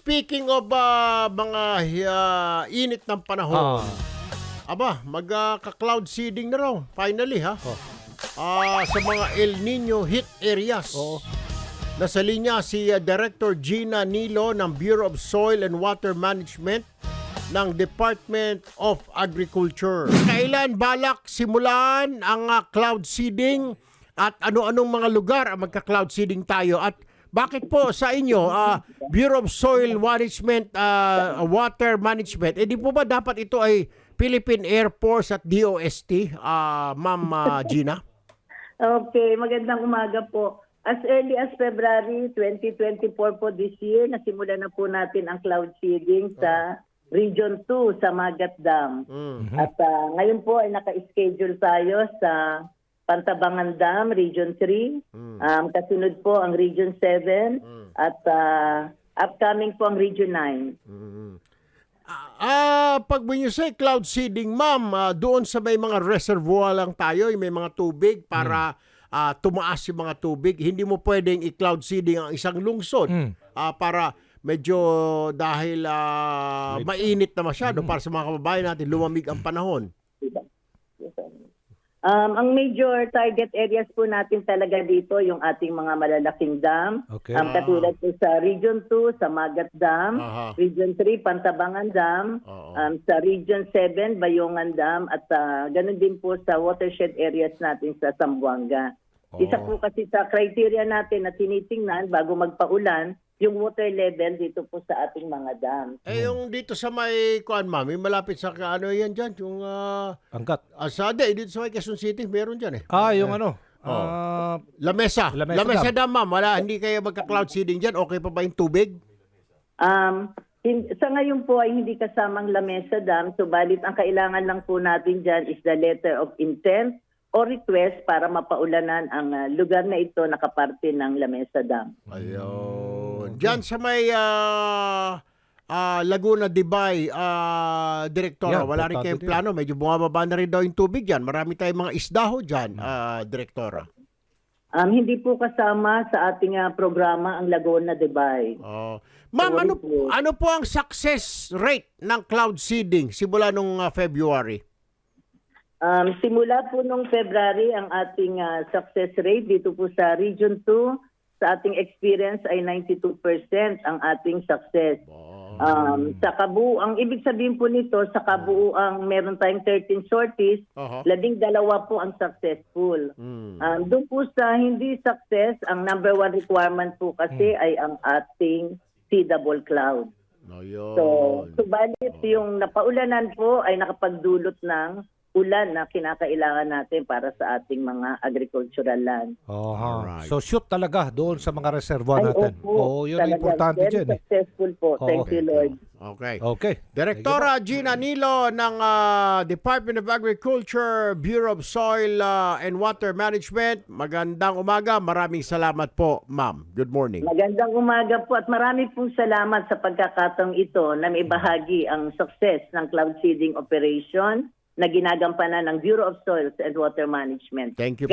speaking of mga init ng panahon, magka-cloud seeding na raw, finally ha. Sa mga El Nino hit areas. Nasa linya si Director Gina Nilo ng Bureau of Soil and Water Management ng Department of Agriculture. Kailan balak simulan ang cloud seeding at ano-anong mga lugar ang magka-cloud seeding tayo? At bakit po sa inyo, Bureau of Soil Management, Water Management, di po ba dapat ito ay Philippine Air Force at DOST, Ma'am Gina? Okay, magandang umaga po. As early as February 2024 po this year, nasimula na po natin ang cloud seeding sa Region 2 sa Magat Dam. At ngayon po ay naka-schedule tayo sa Pantabangan Dam, Region 3. Kasunod po ang Region 7 at upcoming po ang Region 9. Pag when you say cloud seeding, ma'am, doon sa may mga reservoir lang tayo, may mga tubig para tumaas yung mga tubig. Hindi mo pwedeng i-cloud seeding ang isang lungsod para medyo dahil mainit na masyado para sa mga kababayan natin, lumamig ang panahon. Ang major target areas po natin talaga dito, yung ating mga malalaking dam. Katulad po sa Region 2, sa Magat Dam, Region 3, Pantabangan Dam, sa Region 7, Bayongan Dam, at ganun din po sa watershed areas natin sa Zamboanga. Isa po kasi sa criteria natin na tinitingnan bago magpaulan, yung water level dito po sa ating mga dam. Yung dito sa may kuan, ma'am, yung malapit sa ano yan dyan, yung Angkat. Dito sa may Quezon City, meron dyan eh. Yung ano? Lamesa Dam, ma'am. Hindi kayo magka-cloud seeding dyan. Okay pa ba yung tubig? Sa ngayon po ay hindi kasamang Lamesa Dam. Subalit ang kailangan lang po natin dyan is the letter of intent o request para mapaulanan ang lugar na ito na kaparte ng Lamesa Dam. Ayun. Diyan sa may Laguna Dibay, Direktora, wala rin kayong plano. Medyo bumababa na rin daw yung tubig dyan. Marami tayong mga isdaho dyan, Direktora. Hindi po kasama sa ating programa ang Laguna Dibay. Ma'am, ano po ang success rate ng cloud seeding simula nung February? Simula po nung February, ang ating success rate dito po sa Region 2, sa ating experience ay 92% ang ating success. Sa kabuuang, ibig sabihin po nito, sa kabuuang meron tayong 13 sorties, 12 po ang successful. Doon po sa hindi success, ang number one requirement po kasi ay ang ating seedable cloud. Subalit yung napaulanan po ay nakapagdulot ng ulan na kinakailangan natin para sa ating mga agricultural land. So shoot talaga doon sa mga reservoir natin. Yun ang importante dyan. Successful po. Thank you, Lord. Okay. Direktora Gina Nilo ng Department of Agriculture, Bureau of Soil and Water Management. Magandang umaga. Maraming salamat po, ma'am. Good morning. Magandang umaga po at marami pong salamat sa pagkakataong ito na may bahagi ang success ng cloud seeding operation na ginagampanan ng Bureau of Soils and Water Management. Thank you po.